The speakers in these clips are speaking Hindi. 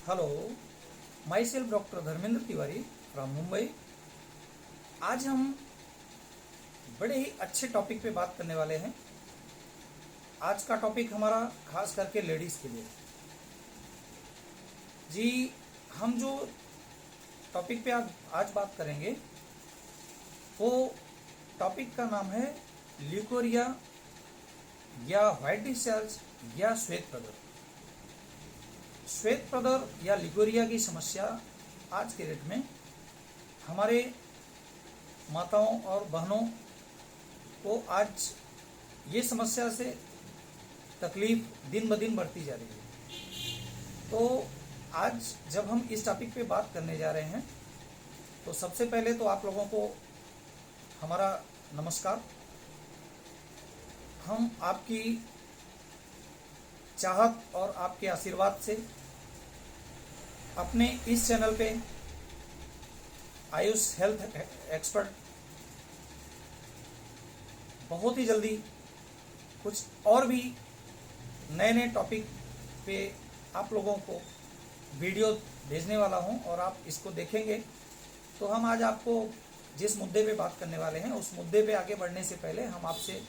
Hello, my self doctor Dharmendra Tiwari from Mumbai. आज हम बड़े ही अच्छे टॉपिक पे बात करने वाले हैं। आज का टॉपिक हमारा खास करके लेडीज़ के लिए। जी, हम जो टॉपिक पे आज बात करेंगे वो टॉपिक का नाम है ल्यूकोरिया या व्हाइट डिस्चार्ज या श्वेत प्रदर। श्वेत प्रदर या ल्यूकोरिया की समस्या आज के डेट में हमारे माताओं और बहनों को आज ये समस्या से तकलीफ दिन ब दिन बढ़ती जा रही है। तो आज जब हम इस टॉपिक पे बात करने जा रहे हैं तो सबसे पहले तो आप लोगों को हमारा नमस्कार। हम आपकी चाहत और आपके आशीर्वाद से अपने इस चैनल पे आयुष हेल्थ एक्सपर्ट बहुत ही जल्दी कुछ और भी नए नए टॉपिक पे आप लोगों को वीडियो भेजने वाला हूं और आप इसको देखेंगे। तो हम आज आपको जिस मुद्दे पे बात करने वाले हैं उस मुद्दे पे आगे बढ़ने से पहले हम आपसे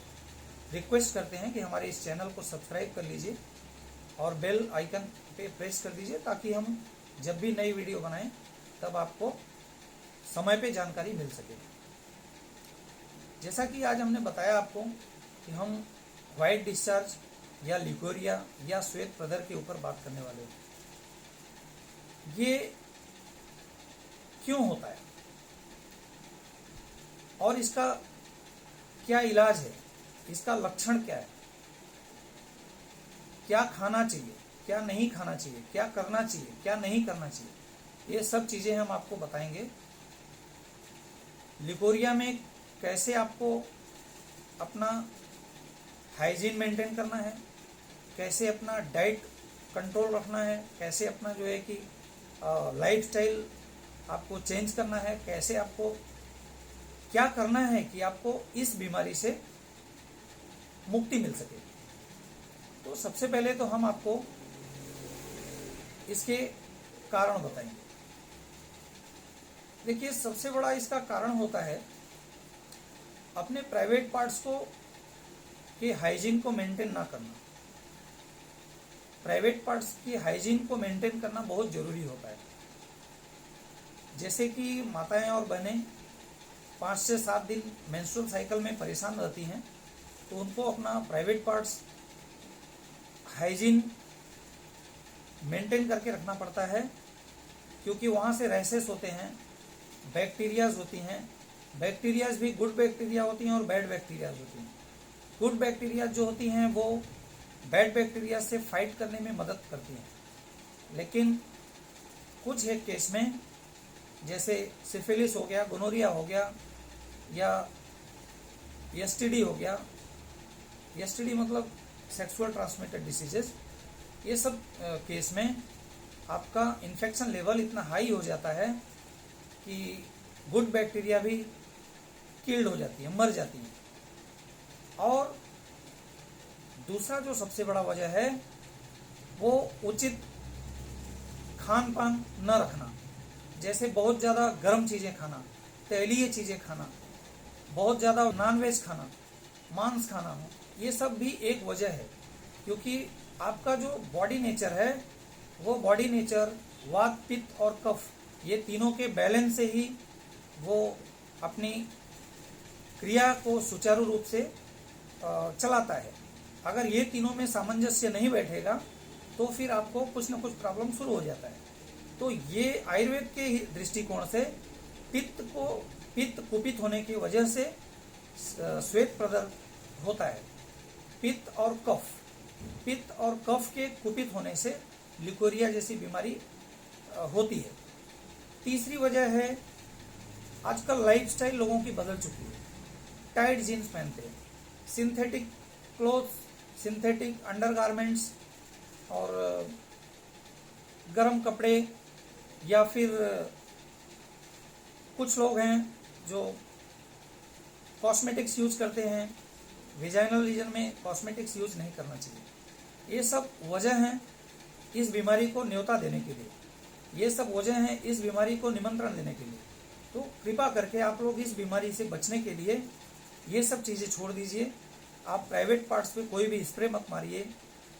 रिक्वेस्ट करते हैं कि हमारे इस चैनल को सब्सक्राइब कर लीजिए और बेल आइकन पे प्रेस कर दीजिए ताकि हम जब भी नई वीडियो बनाएं तब आपको समय पे जानकारी मिल सके। जैसा कि आज हमने बताया आपको कि हम व्हाइट डिस्चार्ज या ल्यूकोरिया या श्वेत प्रदर के ऊपर बात करने वाले हैं। ये क्यों होता है और इसका क्या इलाज है, इसका लक्षण क्या है, क्या खाना चाहिए, क्या नहीं खाना चाहिए, क्या करना चाहिए, क्या नहीं करना चाहिए, ये सब चीजें हम आपको बताएंगे। ल्यूकोरिया में कैसे आपको अपना हाइजीन मेंटेन करना है, कैसे अपना डाइट कंट्रोल रखना है, कैसे अपना जो है कि लाइफस्टाइल आपको चेंज करना है, कैसे आपको क्या करना है कि आपको इस बीमारी से मुक्ति मिल सके। तो सबसे पहले तो हम आपको इसके कारण बताएंगे। देखिए, सबसे बड़ा इसका कारण होता है अपने प्राइवेट पार्ट्स को की हाइजीन को मेंटेन ना करना। प्राइवेट पार्ट्स की हाइजीन को मेंटेन करना बहुत जरूरी होता है। जैसे कि माताएं और बहनें 5 से 7 दिन मेंस्ट्रुअल साइकिल में परेशान रहती हैं तो उनको अपना प्राइवेट पार्ट्स हाइजीन मेंटेन करके रखना पड़ता है, क्योंकि वहाँ से रैशेस होते हैं, बैक्टीरियाज होती हैं। बैक्टीरियाज भी गुड बैक्टीरिया होती हैं और बैड बैक्टीरियाज होती हैं। गुड बैक्टीरिया जो होती हैं वो बैड बैक्टीरिया से फाइट करने में मदद करती हैं, लेकिन कुछ एक केस में जैसे सिफिलिस हो गया, गोनोरिया हो गया या एसटीडी हो गया, एसटीडी मतलब सेक्सुअल ट्रांसमिटेड डिसीजेस, ये सब केस में आपका इन्फेक्शन लेवल इतना हाई हो जाता है कि गुड बैक्टीरिया भी किल्ड हो जाती है, मर जाती है। और दूसरा जो सबसे बड़ा वजह है वो उचित खान पान न रखना। जैसे बहुत ज़्यादा गर्म चीज़ें खाना, तैलीय चीज़ें खाना, बहुत ज़्यादा नॉनवेज खाना, मांस खाना हो, ये सब भी एक वजह है। क्योंकि आपका जो बॉडी नेचर है वो बॉडी नेचर वात, पित्त और कफ, ये तीनों के बैलेंस से ही वो अपनी क्रिया को सुचारू रूप से चलाता है। अगर ये तीनों में सामंजस्य नहीं बैठेगा तो फिर आपको कुछ न कुछ प्रॉब्लम शुरू हो जाता है। तो ये आयुर्वेद के दृष्टिकोण से पित्त कुपित होने की वजह से श्वेत प्रदर होता है। पित्त और कफ के कुपित होने से ल्यूकोरिया जैसी बीमारी होती है। तीसरी वजह है आजकल लाइफस्टाइल लोगों की बदल चुकी है। टाइट जीन्स पहनते हैं, सिंथेटिक क्लोथ्स, सिंथेटिक अंडरगारमेंट्स और गर्म कपड़े, या फिर कुछ लोग हैं जो कॉस्मेटिक्स यूज करते हैं। विजाइनल रीजन में कॉस्मेटिक्स यूज नहीं करना चाहिए। ये सब वजह हैं इस बीमारी को न्योता देने के लिए, ये सब वजह हैं इस बीमारी को निमंत्रण देने के लिए। तो कृपा करके आप लोग इस बीमारी से बचने के लिए ये सब चीज़ें छोड़ दीजिए। आप प्राइवेट पार्ट्स पे कोई भी स्प्रे मत मारिए,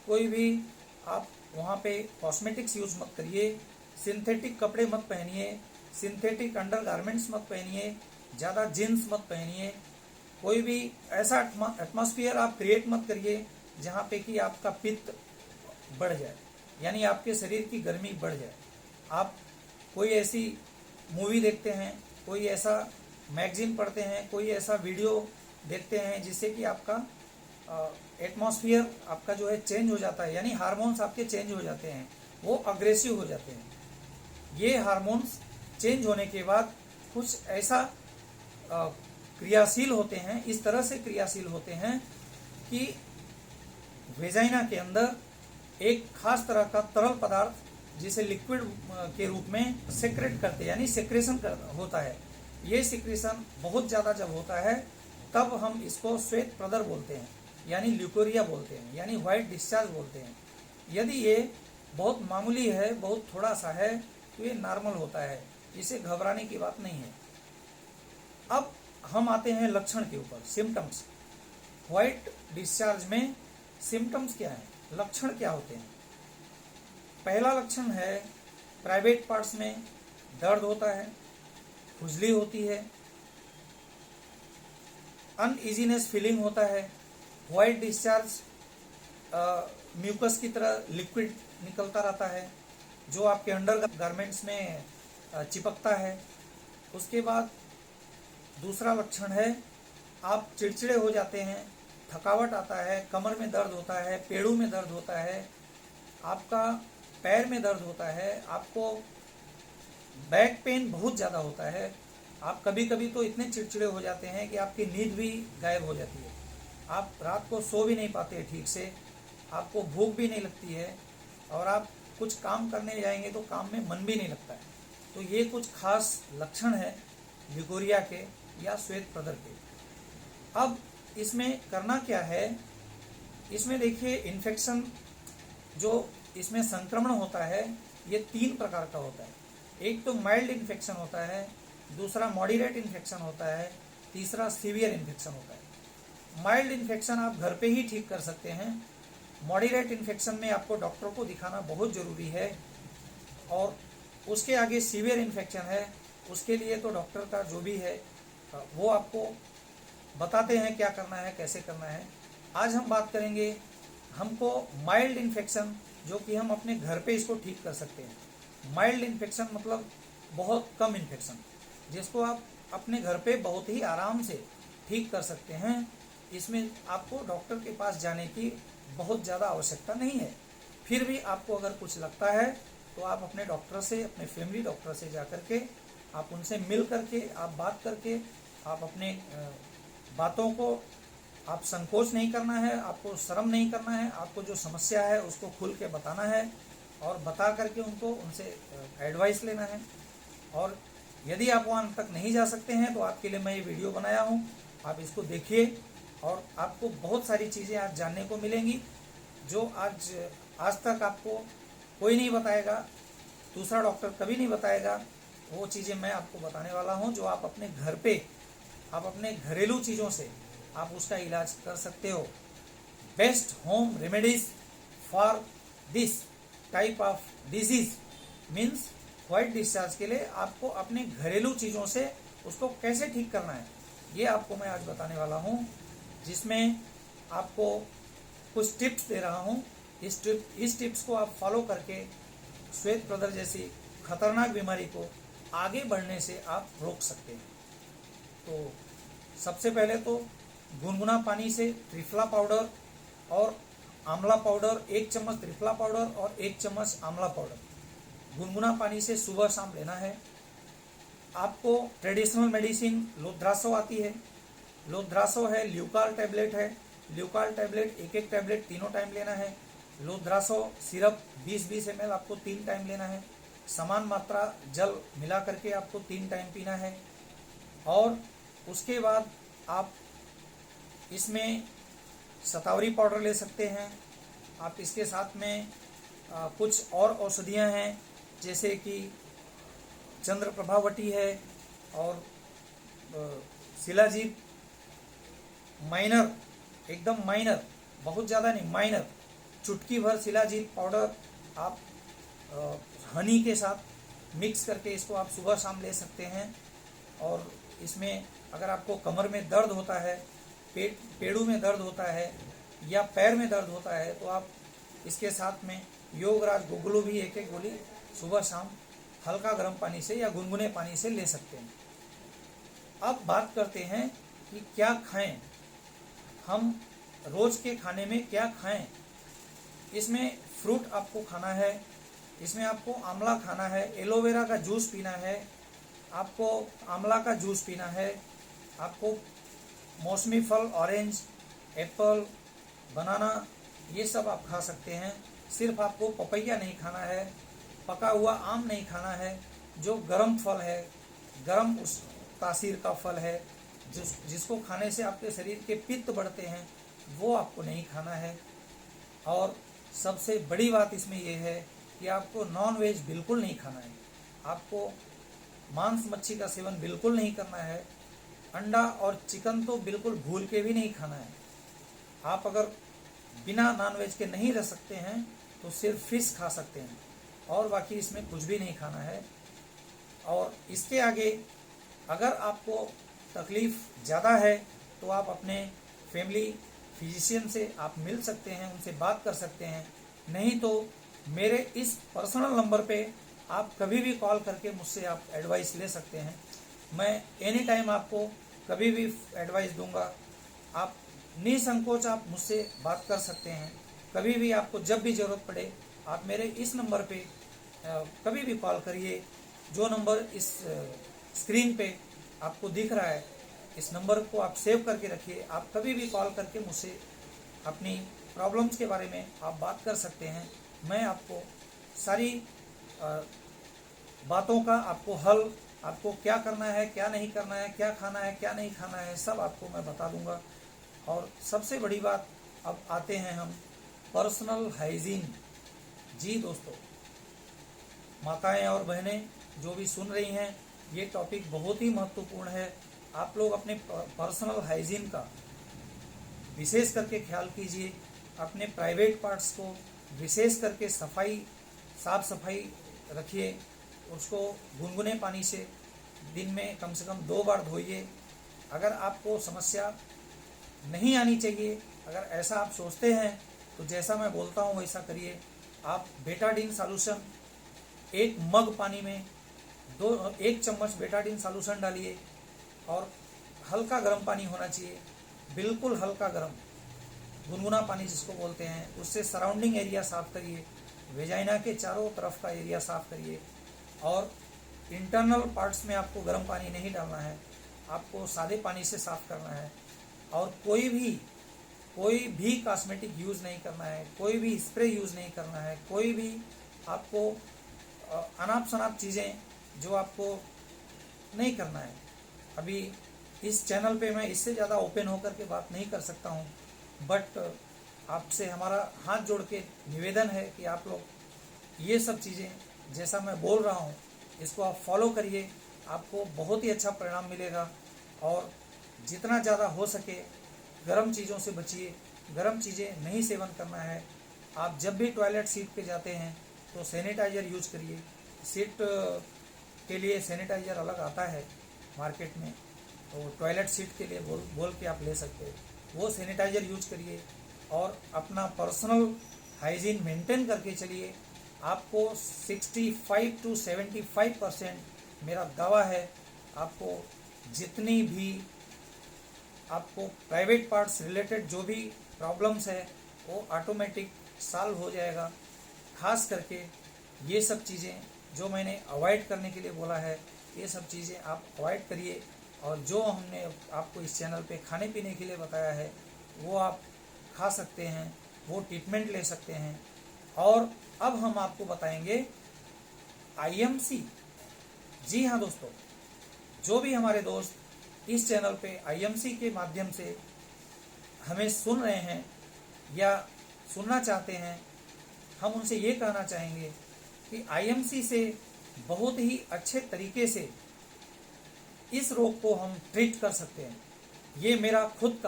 कोई भी आप वहाँ पे कॉस्मेटिक्स यूज़ मत करिए, सिंथेटिक कपड़े मत पहनिए, सिंथेटिक अंडरगारमेंट्स मत पहनिए, ज़्यादा जीन्स मत पहनिए, कोई भी ऐसा एटमॉस्फेयर आप क्रिएट मत करिए जहाँ पे कि आपका पित्त बढ़ जाए, यानी आपके शरीर की गर्मी बढ़ जाए। आप कोई ऐसी मूवी देखते हैं, कोई ऐसा मैगजीन पढ़ते हैं, कोई ऐसा वीडियो देखते हैं जिससे कि आपका एटमॉस्फेयर आपका जो है चेंज हो जाता है, यानी हार्मोन्स आपके चेंज हो जाते हैं, वो अग्रेसिव हो जाते हैं। ये हार्मोन्स चेंज होने के बाद कुछ ऐसा क्रियाशील होते हैं, इस तरह से क्रियाशील होते हैं कि वेजाइना के अंदर एक खास तरह का तरल पदार्थ जिसे लिक्विड के रूप में सेक्रेट करते हैं, यानी सेक्रेशन होता है। ये सेक्रेशन बहुत ज़्यादा जब होता है तब हम इसको श्वेत प्रदर बोलते हैं, यानी ल्यूकोरिया बोलते हैं, यानी व्हाइट डिस्चार्ज बोलते हैं। यदि ये बहुत मामूली है, बहुत थोड़ा सा है, तो ये नॉर्मल होता है, इसे घबराने की बात नहीं है। अब हम आते हैं लक्षण के ऊपर, सिम्टम्स। व्हाइट डिस्चार्ज में सिम्टम्स क्या है, लक्षण क्या होते हैं? पहला लक्षण है प्राइवेट पार्ट्स में दर्द होता है, खुजली होती है, अनइजीनेस फीलिंग होता है, व्हाइट डिस्चार्ज म्यूकस की तरह लिक्विड निकलता रहता है जो आपके अंडर गारमेंट्स में चिपकता है। उसके बाद दूसरा लक्षण है आप चिड़चिड़े हो जाते हैं, थकावट आता है, कमर में दर्द होता है, पेड़ों में दर्द होता है, आपका पैर में दर्द होता है, आपको बैक पेन बहुत ज़्यादा होता है, आप कभी कभी तो इतने चिड़चिड़े हो जाते हैं कि आपकी नींद भी गायब हो जाती है, आप रात को सो भी नहीं पाते ठीक से, आपको भूख भी नहीं लगती है, और आप कुछ काम करने जाएंगे तो काम में मन भी नहीं लगता है। तो ये कुछ खास लक्षण है ल्यूकोरिया के या श्वेत प्रदर के। अब इसमें करना क्या है, इसमें देखिए इन्फेक्शन जो इसमें संक्रमण होता है ये 3 प्रकार का होता है। एक तो माइल्ड इन्फेक्शन होता है, दूसरा मॉडरेट इन्फेक्शन होता है, तीसरा सीवियर इन्फेक्शन होता है। माइल्ड इन्फेक्शन आप घर पे ही ठीक कर सकते हैं। मॉडरेट इन्फेक्शन में आपको डॉक्टर को दिखाना बहुत ज़रूरी है, और उसके आगे सीवियर इन्फेक्शन है, उसके लिए तो डॉक्टर का जो भी है वो आपको बताते हैं क्या करना है, कैसे करना है। आज हम बात करेंगे हमको माइल्ड इन्फेक्शन, जो कि हम अपने घर पे इसको ठीक कर सकते हैं। माइल्ड इन्फेक्शन मतलब बहुत कम इन्फेक्शन, जिसको आप अपने घर पे बहुत ही आराम से ठीक कर सकते हैं। इसमें आपको डॉक्टर के पास जाने की बहुत ज़्यादा आवश्यकता नहीं है। फिर भी आपको अगर कुछ लगता है तो आप अपने डॉक्टर से, अपने फैमिली डॉक्टर से जा कर के आप उनसे मिल करके, आप बात करके, आप अपने बातों को आप संकोच नहीं करना है, आपको शर्म नहीं करना है, आपको जो समस्या है उसको खुल के बताना है, और बता करके उनसे एडवाइस लेना है। और यदि आप वहाँ तक नहीं जा सकते हैं तो आपके लिए मैं ये वीडियो बनाया हूँ, आप इसको देखिए, और आपको बहुत सारी चीज़ें आज जानने को मिलेंगी जो आज तक आपको कोई नहीं बताएगा, दूसरा डॉक्टर कभी नहीं बताएगा। वो चीज़ें मैं आपको बताने वाला हूँ जो आप अपने घर पे, आप अपने घरेलू चीज़ों से आप उसका इलाज कर सकते हो। Best home remedies for this type of disease means white discharge के लिए आपको अपने घरेलू चीज़ों से उसको कैसे ठीक करना है, ये आपको मैं आज बताने वाला हूँ, जिसमें आपको कुछ टिप्स दे रहा हूँ। इस टिप्स को आप फॉलो करके श्वेत प्रदर जैसी खतरनाक बीमारी को आगे बढ़ने से आप रोक सकते हैं। तो सबसे पहले तो गुनगुना पानी से त्रिफला पाउडर और आंवला पाउडर, 1 चम्मच त्रिफला पाउडर और 1 चम्मच आंवला पाउडर गुनगुना पानी से सुबह शाम लेना है। आपको ट्रेडिशनल मेडिसिन लोद्रासो आती है, लोद्रासो है, ल्यूकाल टैबलेट है, ल्यूकाल टैबलेट 1-1 टैबलेट तीनों टाइम लेना है। लोद्रासो सिरप 20-20 ml आपको 3 टाइम लेना है। समान मात्रा जल मिला करके आपको 3 टाइम पीना है। और उसके बाद आप इसमें शतावरी पाउडर ले सकते हैं। आप इसके साथ में कुछ और औषधियाँ हैं, जैसे कि चंद्र प्रभावटी है और शिलाजीत माइनर, एकदम माइनर, बहुत ज़्यादा नहीं, माइनर, चुटकी भर शिलाजीत पाउडर आप हनी के साथ मिक्स करके इसको आप सुबह शाम ले सकते हैं। और इसमें अगर आपको कमर में दर्द होता है, पेड़ों में दर्द होता है या पैर में दर्द होता है, तो आप इसके साथ में योगराज गुगलू भी एक एक गोली सुबह शाम हल्का गर्म पानी से या गुनगुने पानी से ले सकते हैं। अब बात करते हैं कि क्या खाएं, हम रोज के खाने में क्या खाएं। इसमें फ्रूट आपको खाना है, इसमें आपको आंवला खाना है, एलोवेरा का जूस पीना है, आपको आंवला का जूस पीना है, आपको मौसमी फल ऑरेंज, एप्पल, बनाना, ये सब आप खा सकते हैं। सिर्फ आपको पपैया नहीं खाना है, पका हुआ आम नहीं खाना है, जो गर्म फल है, गर्म उस तासीर का फल है, जिसको खाने से आपके शरीर के पित्त बढ़ते हैं, वो आपको नहीं खाना है। और सबसे बड़ी बात इसमें यह है कि आपको नॉन वेज बिल्कुल नहीं खाना है, आपको मांस मच्छी का सेवन बिल्कुल नहीं करना है, अंडा और चिकन तो बिल्कुल भूल के भी नहीं खाना है। आप अगर बिना नॉन वेज के नहीं रह सकते हैं तो सिर्फ फिश खा सकते हैं, और बाकी इसमें कुछ भी नहीं खाना है। और इसके आगे अगर आपको तकलीफ़ ज़्यादा है तो आप अपने फैमिली फिजिशियन से आप मिल सकते हैं, उनसे बात कर सकते हैं। नहीं तो मेरे इस पर्सनल नंबर पे आप कभी भी कॉल करके मुझसे आप एडवाइस ले सकते हैं। मैं एनी टाइम आपको कभी भी एडवाइस दूंगा। आप निसंकोच आप मुझसे बात कर सकते हैं। कभी भी आपको जब भी ज़रूरत पड़े आप मेरे इस नंबर पे कभी भी कॉल करिए। जो नंबर इस स्क्रीन पे आपको दिख रहा है, इस नंबर को आप सेव करके रखिए। आप कभी भी कॉल करके मुझसे अपनी प्रॉब्लम्स के बारे में आप बात कर सकते हैं। मैं आपको सारी बातों का आपको हल, आपको क्या करना है, क्या नहीं करना है, क्या खाना है, क्या नहीं खाना है, सब आपको मैं बता दूंगा। और सबसे बड़ी बात, अब आते हैं हम पर्सनल हाइजीन। जी दोस्तों, माताएं और बहनें जो भी सुन रही हैं, ये टॉपिक बहुत ही महत्वपूर्ण है। आप लोग अपने पर्सनल हाइजीन का विशेष करके ख्याल कीजिए। अपने प्राइवेट पार्ट्स को विशेष करके साफ सफाई रखिए। उसको गुनगुने पानी से दिन में कम से कम 2 बार धोइए। अगर आपको समस्या नहीं आनी चाहिए, अगर ऐसा आप सोचते हैं, तो जैसा मैं बोलता हूँ वैसा करिए। आप बेटाडीन सॉल्यूशन 1 मग पानी में 1 चम्मच बेटाडीन सॉल्यूशन डालिए और हल्का गर्म पानी होना चाहिए, बिल्कुल हल्का गर्म, गुनगुना पानी जिसको बोलते हैं। उससे सराउंडिंग एरिया साफ करिए, वेजाइना के चारों तरफ का एरिया साफ करिए। और इंटरनल पार्ट्स में आपको गर्म पानी नहीं डालना है, आपको सादे पानी से साफ करना है। और कोई भी कॉस्मेटिक यूज़ नहीं करना है, कोई भी स्प्रे यूज़ नहीं करना है, कोई भी आपको अनाप शनाप चीज़ें जो आपको नहीं करना है। अभी इस चैनल पे मैं इससे ज़्यादा ओपन होकर के बात नहीं कर सकता हूँ, बट आपसे हमारा हाथ जोड़ के निवेदन है कि आप लोग ये सब चीज़ें जैसा मैं बोल रहा हूँ इसको आप फॉलो करिए, आपको बहुत ही अच्छा परिणाम मिलेगा। और जितना ज़्यादा हो सके गर्म चीज़ों से बचिए, गर्म चीज़ें नहीं सेवन करना है। आप जब भी टॉयलेट सीट पे जाते हैं तो सैनिटाइज़र यूज करिए। सीट के लिए सैनिटाइज़र अलग आता है मार्केट में, तो टॉयलेट सीट के लिए बोल के आप ले सकते हैं, वो सैनिटाइज़र यूज करिए। और अपना पर्सनल हाइजीन मेंटेन करके चलिए। आपको 65 to 75% मेरा दावा है, आपको जितनी भी आपको प्राइवेट पार्ट्स रिलेटेड जो भी प्रॉब्लम्स है वो ऑटोमेटिक सॉल्व हो जाएगा। खास करके ये सब चीज़ें जो मैंने अवॉइड करने के लिए बोला है, ये सब चीज़ें आप अवॉइड करिए। और जो हमने आपको इस चैनल पे खाने पीने के लिए बताया है वो आप खा सकते हैं, वो ट्रीटमेंट ले सकते हैं। और अब हम आपको बताएंगे IMC। जी हाँ दोस्तों, जो भी हमारे दोस्त इस चैनल पे IMC के माध्यम से हमें सुन रहे हैं या सुनना चाहते हैं, हम उनसे ये कहना चाहेंगे कि आईएमसी से बहुत ही अच्छे तरीके से इस रोग को हम ट्रीट कर सकते हैं। ये मेरा खुद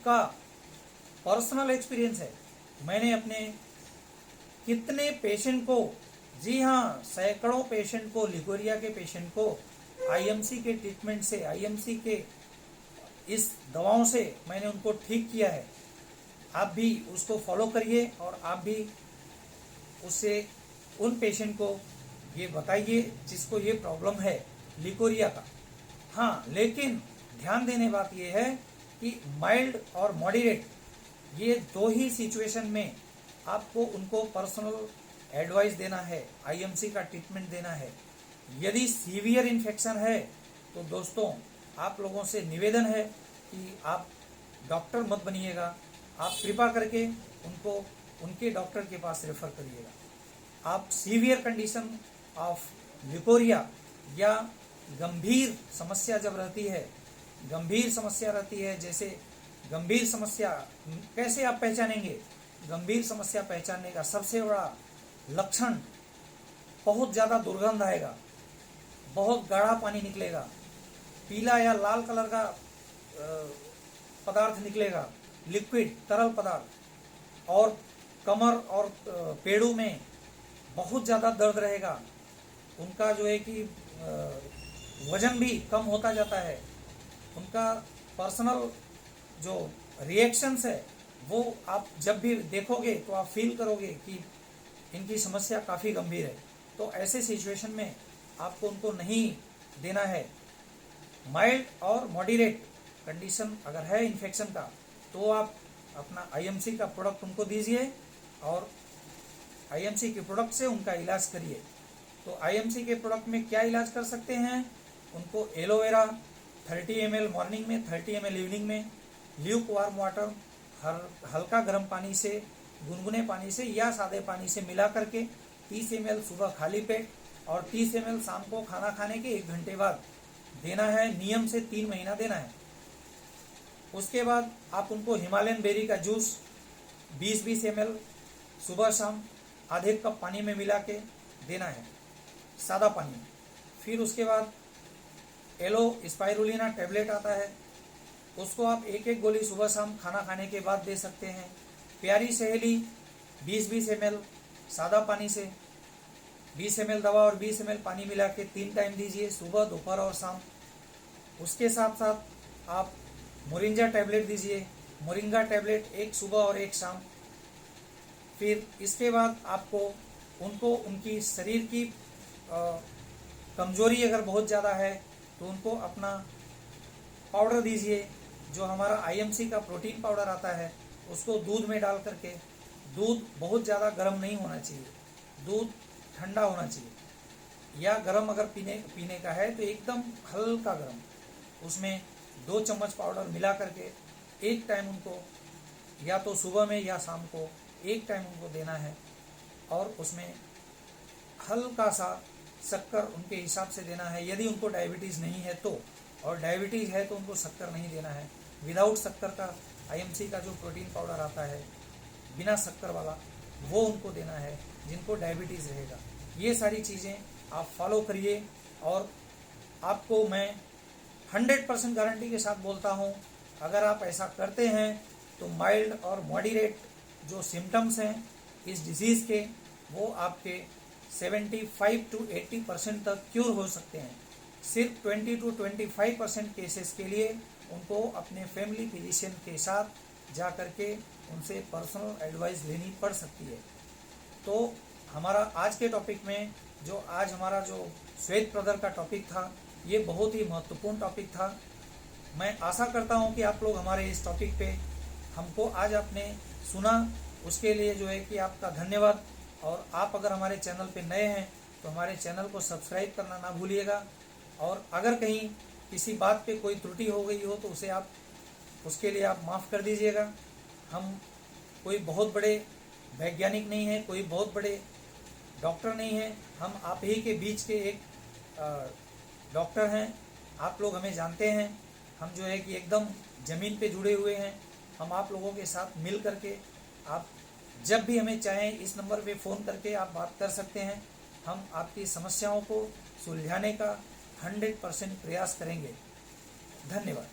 का पर्सनल एक्सपीरियंस है। मैंने अपने कितने पेशेंट को, जी हाँ, सैकड़ों पेशेंट को, लिकोरिया के पेशेंट को आईएमसी के ट्रीटमेंट से, आईएमसी के इस दवाओं से मैंने उनको ठीक किया है। आप भी उसको फॉलो करिए और आप भी उससे उन पेशेंट को ये बताइए जिसको ये प्रॉब्लम है लिकोरिया का। हाँ, लेकिन ध्यान देने बात ये है कि माइल्ड और मॉडरेट, ये दो ही सिचुएशन में आपको उनको पर्सनल एडवाइस देना है, आईएमसी का ट्रीटमेंट देना है। यदि सीवियर इन्फेक्शन है तो दोस्तों आप लोगों से निवेदन है कि आप डॉक्टर मत बनिएगा, आप कृपा करके उनको उनके डॉक्टर के पास रेफर करिएगा। आप सीवियर कंडीशन ऑफ लिकोरिया या गंभीर समस्या जब रहती है, गंभीर समस्या रहती है, जैसे गंभीर समस्या कैसे आप पहचानेंगे? गंभीर समस्या पहचानने का सबसे बड़ा लक्षण, बहुत ज़्यादा दुर्गंध आएगा, बहुत गाढ़ा पानी निकलेगा, पीला या लाल कलर का पदार्थ निकलेगा, लिक्विड तरल पदार्थ, और कमर और पेड़ों में बहुत ज़्यादा दर्द रहेगा। उनका जो है कि वजन भी कम होता जाता है। उनका पर्सनल जो रिएक्शंस है वो आप जब भी देखोगे तो आप फील करोगे कि इनकी समस्या काफ़ी गंभीर है। तो ऐसे सिचुएशन में आपको उनको नहीं देना है। माइल्ड और मॉडरेट कंडीशन अगर है इन्फेक्शन का तो आप अपना आईएमसी का प्रोडक्ट उनको दीजिए और आईएमसी के प्रोडक्ट से उनका इलाज करिए। तो आईएमसी के प्रोडक्ट में क्या इलाज कर सकते हैं? उनको एलोवेरा 30 ml मॉर्निंग में, 30 ml इवनिंग में, ल्यूक वार्म वाटर हल्का गर्म पानी से, गुनगुने पानी से या सादे पानी से मिला करके 30 ml सुबह खाली पेट और 30 ml शाम को खाना खाने के 1 घंटे बाद देना है। नियम से 3 महीना देना है। उसके बाद आप उनको हिमालयन बेरी का जूस 20-20 ml सुबह शाम आधे कप पानी में मिला के देना है, सादा पानी। फिर उसके बाद एलो स्पाइरुलिना टैबलेट आता है, उसको आप 1-1 गोली सुबह शाम खाना खाने के बाद दे सकते हैं। प्यारी सहेली 20-20 ml सादा पानी से, 20 ml दवा और 20 ml पानी मिला के 3 टाइम दीजिए, सुबह, दोपहर और शाम। उसके साथ साथ आप मोरिंगा टैबलेट दीजिए, मोरिंगा टैबलेट 1 सुबह और 1 शाम। फिर इसके बाद आपको उनको उनकी शरीर की कमजोरी अगर बहुत ज़्यादा है तो उनको अपना पाउडर दीजिए, जो हमारा आईएमसी का प्रोटीन पाउडर आता है, उसको दूध में डाल करके, दूध बहुत ज़्यादा गर्म नहीं होना चाहिए, दूध ठंडा होना चाहिए, या गर्म अगर पीने का है तो एकदम हल्का गर्म, उसमें 2 चम्मच पाउडर मिला करके 1 टाइम उनको, या तो सुबह में या शाम को 1 टाइम उनको देना है। और उसमें हल्का सा शक्कर उनके हिसाब से देना है, यदि उनको डायबिटीज़ नहीं है तो, और डायबिटीज़ है तो उनको शक्कर नहीं देना है। विदाउट शक्कर का आईएमसी का जो प्रोटीन पाउडर आता है बिना शक्कर वाला, वो उनको देना है जिनको डायबिटीज़ रहेगा। ये सारी चीज़ें आप फॉलो करिए और आपको मैं 100% गारंटी के साथ बोलता हूँ, अगर आप ऐसा करते हैं तो माइल्ड और मॉडरेट जो सिम्टम्स हैं इस डिजीज़ के, वो आपके 75 to 80% तक क्योर हो सकते हैं। सिर्फ 20 to 25% केसेस के लिए उनको अपने फैमिली फिजिशियन के साथ जा कर के उनसे पर्सनल एडवाइस लेनी पड़ सकती है। तो हमारा आज के टॉपिक में आज हमारा जो श्वेत प्रदर का टॉपिक था, ये बहुत ही महत्वपूर्ण टॉपिक था। मैं आशा करता हूँ कि आप लोग हमारे इस टॉपिक पे हमको आज आपने सुना, उसके लिए जो है कि आपका धन्यवाद। और आप अगर हमारे चैनल पे नए हैं तो हमारे चैनल को सब्सक्राइब करना ना भूलिएगा। और अगर कहीं किसी बात पे कोई त्रुटि हो गई हो तो उसके लिए आप माफ़ कर दीजिएगा। हम कोई बहुत बड़े वैज्ञानिक नहीं हैं, कोई बहुत बड़े डॉक्टर नहीं हैं, हम आप ही के बीच के एक डॉक्टर हैं। आप लोग हमें जानते हैं, हम जो है कि एकदम ज़मीन पे जुड़े हुए हैं। हम आप लोगों के साथ मिल करके आप जब भी हमें चाहें इस नंबर पे फ़ोन करके आप बात कर सकते हैं। हम आपकी समस्याओं को सुलझाने का 100% प्रयास करेंगे। धन्यवाद।